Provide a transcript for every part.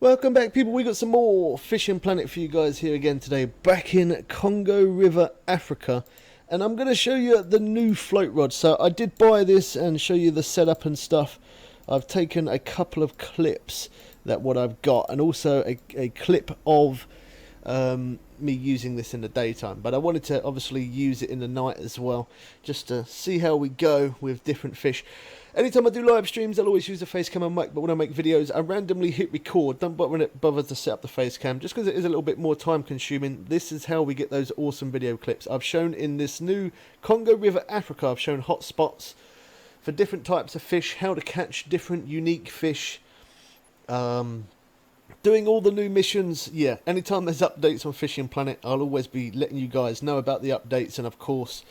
Welcome back, people. We got some more Fishing Planet for you guys here again today, back in Congo River, Africa, and I'm going to show you the new float rod. So I did buy this and show you the setup and stuff. I've taken a couple of clips that what I've got, and also a clip of me using this in the daytime, but I wanted to obviously use it in the night as well, just to see how we go with different fish. Anytime I do live streams, I'll always use the face cam and mic, but when I make videos, I randomly hit record. Don't bother to set up the face cam, just because it is a little bit more time consuming. This is how we get those awesome video clips. I've shown in this new Congo River, Africa, I've shown hot spots for different types of fish, how to catch different unique fish, doing all the new missions. Yeah, anytime there's updates on Fishing Planet, I'll always be letting you guys know about the updates, and of course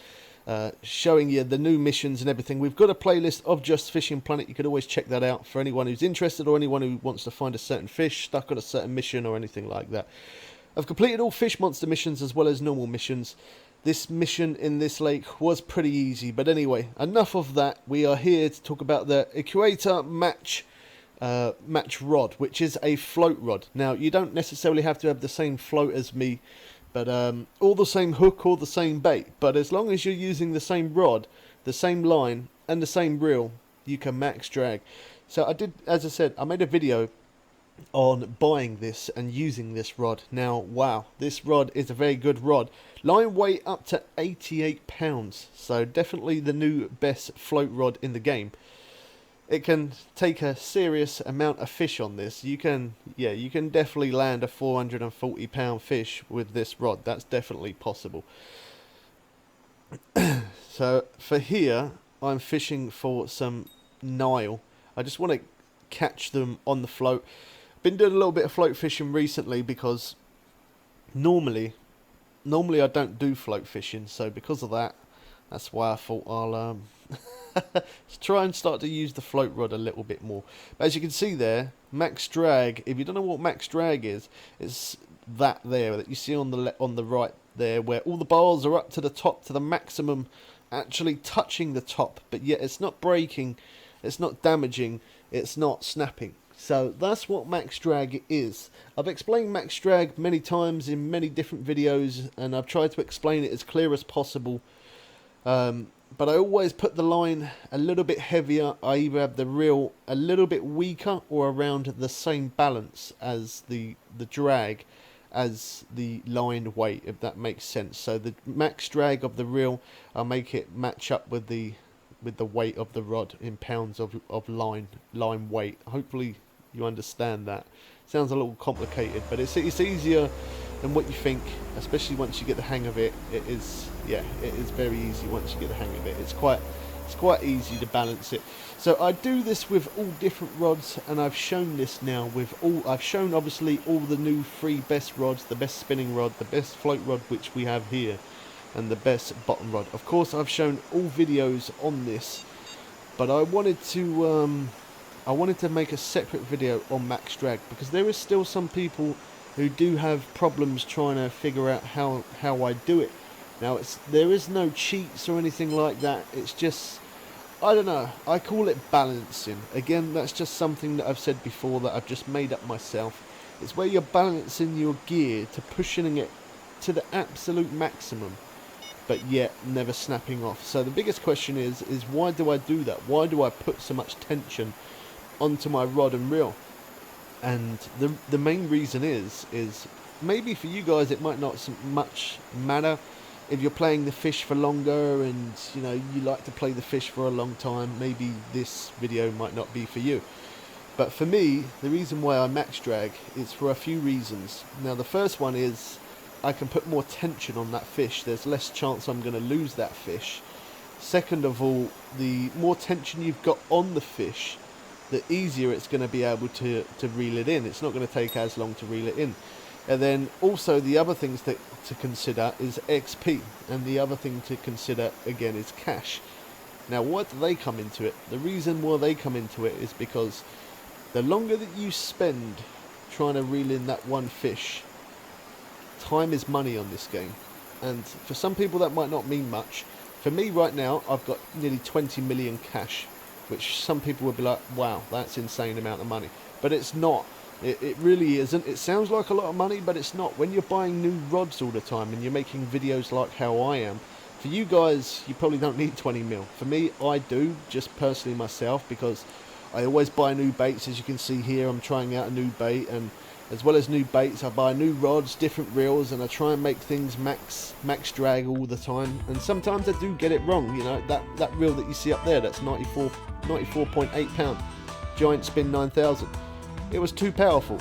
showing you the new missions and everything. We've got a playlist of just Fishing Planet. You could always check that out for anyone who's interested, or anyone who wants to find a certain fish stuck on a certain mission or anything like that. I've completed all fish monster missions as well as normal missions. This mission in this lake was pretty easy, but anyway, enough of that. We are here to talk about the EquatorMatch match rod, which is a float rod. Now, you don't necessarily have to have the same float as me, but all the same hook or the same bait, but as long as you're using the same rod, the same line and the same reel, you can max drag. So I did, as I said, I made a video on buying this and using this rod. Now, wow, this rod is a very good rod. Line weight up to 88 pounds, so definitely the new best float rod in the game. It can take a serious amount of fish on this. You can definitely land a 440 pound fish with this rod. That's definitely possible. So for here, I'm fishing for some Nile. I just want to catch them on the float. Been doing a little bit of float fishing recently, because normally I don't do float fishing, so because of that, that's why I thought I'll try and start to use the float rod a little bit more. But as you can see there, max drag, if you don't know what max drag is, it's that there that you see on the right there, where all the bars are up to the top, to the maximum, actually touching the top, but yet it's not breaking, it's not damaging, it's not snapping. So that's what max drag is. I've explained max drag many times in many different videos, and I've tried to explain it as clear as possible. But I always put the line a little bit heavier. I either have the reel a little bit weaker or around the same balance as the drag as the line weight, if that makes sense. So the max drag of the reel, I'll make it match up with the weight of the rod in pounds of line weight. Hopefully you understand that. Sounds a little complicated, but it's easier than what you think, especially once you get the hang of it. It is very easy once you get the hang of it. It's quite easy to balance it. So I do this with all different rods, and I've shown this now with all. I've shown obviously all the new 3 best rods, the best spinning rod, the best float rod which we have here, and the best bottom rod. Of course, I've shown all videos on this, but I wanted to make a separate video on max drag, because there is still some people who do have problems trying to figure out how I do it. Now, there is no cheats or anything like that. It's just, I don't know, I call it balancing. Again, that's just something that I've said before that I've just made up myself. It's where you're balancing your gear to pushing it to the absolute maximum, but yet never snapping off. So the biggest question is why do I do that? Why do I put so much tension onto my rod and reel? And the main reason is maybe for you guys it might not so much matter if you're playing the fish for longer, and you like to play the fish for a long time. Maybe this video might not be for you, but for me, the reason why I max drag is for a few reasons. Now, the first one is I can put more tension on that fish. There's less chance I'm going to lose that fish. Second of all, the more tension you've got on the fish, the easier it's going to be able to reel it in. It's not going to take as long to reel it in. And then also the other things to consider is XP, and the other thing to consider again is cash. Now, why do they come into it? The reason why they come into it is because the longer that you spend trying to reel in that one fish, time is money on this game. And for some people that might not mean much. For me right now, I've got nearly 20 million cash, which some people would be like, wow, that's insane amount of money. But it's not. It really isn't. It sounds like a lot of money, but it's not. When you're buying new rods all the time and you're making videos like how I am, for you guys, you probably don't need 20 mil. For me, I do, just personally myself, because I always buy new baits. As you can see here, I'm trying out a new bait, and as well as new baits, I buy new rods, different reels, and I try and make things max drag all the time. And sometimes I do get it wrong. You know, that reel that you see up there, that's 94.8 pound Giant Spin 9000. It was too powerful,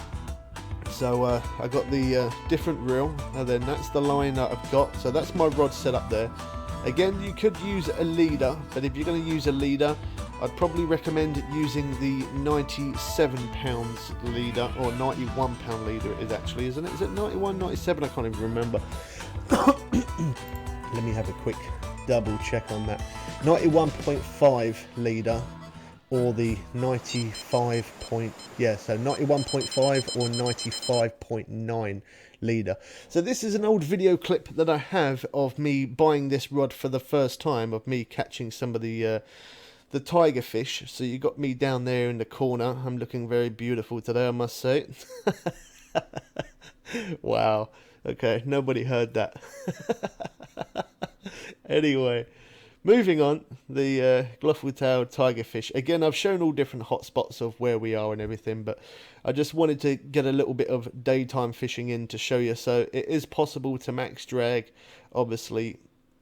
so I got the different reel, and then that's the line that I've got. So that's my rod set up there. Again, you could use a leader, but if you're going to use a leader, I'd probably recommend using the 97 pounds leader, or 91 pound leader it is actually, isn't it? Is it 91, 97? I can't even remember. Let me have a quick double check on that. 91.5 leader, or the 95 point, yeah, so 91.5 or 95.9 leader. So this is an old video clip that I have of me buying this rod for the first time, of me catching some of the tiger fish. So you got me down there in the corner. I'm looking very beautiful today, I must say. Wow. Okay, nobody heard that. Anyway, moving on, the Gloucester tiger fish. Again, I've shown all different hotspots of where we are and everything, but I just wanted to get a little bit of daytime fishing in to show you. So it is possible to max drag, obviously,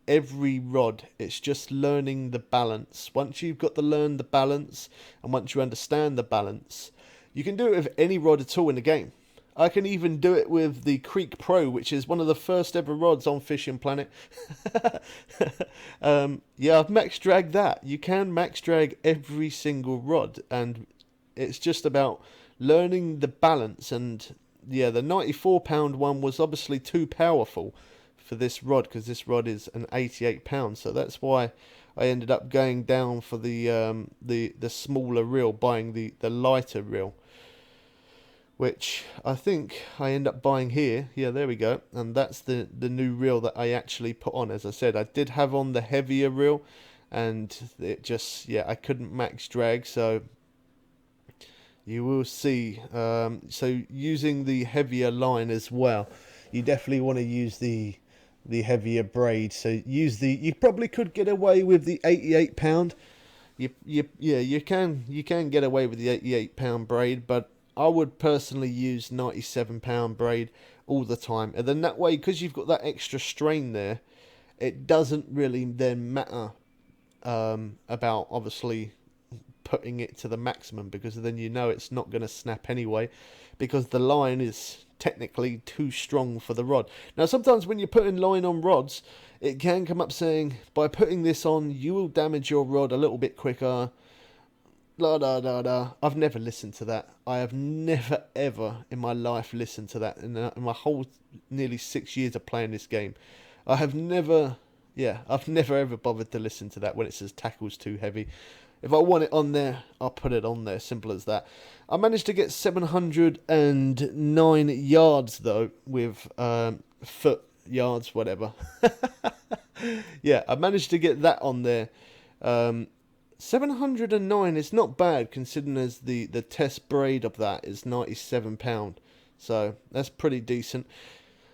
every rod. It's just learning the balance. Once you've got to learn the balance, and once you understand the balance, you can do it with any rod at all in the game. I can even do it with the Creek Pro, which is one of the first ever rods on Fishing Planet. Yeah, I've max dragged that. You can max drag every single rod, and it's just about learning the balance. And yeah, the 94 pound one was obviously too powerful for this rod, because this rod is an 88 pound. So that's why I ended up going down for the smaller reel, buying the lighter reel, which I think I end up buying here. Yeah, there we go. And that's the new reel that I actually put on. As I said, I did have on the heavier reel, and it just, yeah, I couldn't max drag. So you will see. So using the heavier line as well, you definitely want to use the heavier braid. So you probably could get away with the 88 pound. Yeah, you can get away with the 88 pound braid, but I would personally use 97 pound braid all the time. And then that way, because you've got that extra strain there, it doesn't really then matter about obviously putting it to the maximum, because then you know it's not going to snap anyway, because the line is technically too strong for the rod. Now sometimes when you're putting line on rods, it can come up saying, by putting this on you will damage your rod a little bit quicker, la da da da. I've never listened to that. I have never ever in my life listened to that in my whole nearly 6 years of playing this game. I have never, I've never ever bothered to listen to that when it says tackle's too heavy. If I want it on there, I'll put it on there. Simple as that. I managed to get 709 yards though, with foot yards, whatever. Yeah, I managed to get that on there. 709 is not bad, considering as the test braid of that is 97 pound. So that's pretty decent.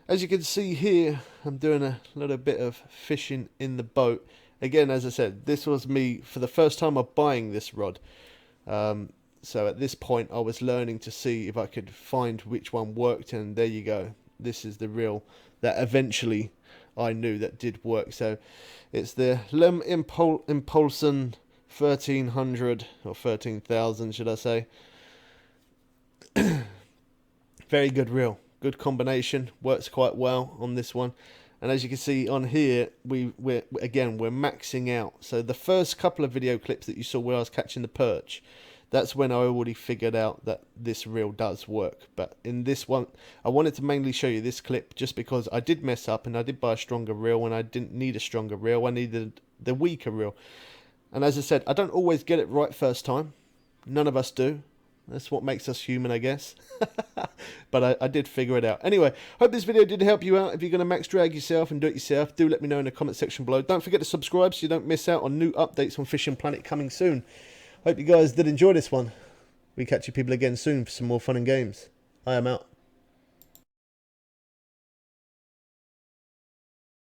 As you can see here, I'm doing a little bit of fishing in the boat. Again, as I said, this was me for the first time of buying this rod. So at this point, I was learning to see if I could find which one worked, and there you go. This is the reel that eventually I knew that did work. So it's the Lem Impulsion 1300, or 13,000 should I say. Very good reel, good combination, works quite well on this one. And as you can see on here, we're maxing out. So the first couple of video clips that you saw where I was catching the perch, that's when I already figured out that this reel does work. But in this one, I wanted to mainly show you this clip just because I did mess up and I did buy a stronger reel when I didn't need a stronger reel. I needed the weaker reel. And as I said, I don't always get it right first time. None of us do. That's what makes us human, I guess. But I did figure it out. Anyway, hope this video did help you out. If you're going to max drag yourself and do it yourself, do let me know in the comment section below. Don't forget to subscribe so you don't miss out on new updates on Fishing Planet coming soon. Hope you guys did enjoy this one. We catch you people again soon for some more fun and games. I am out.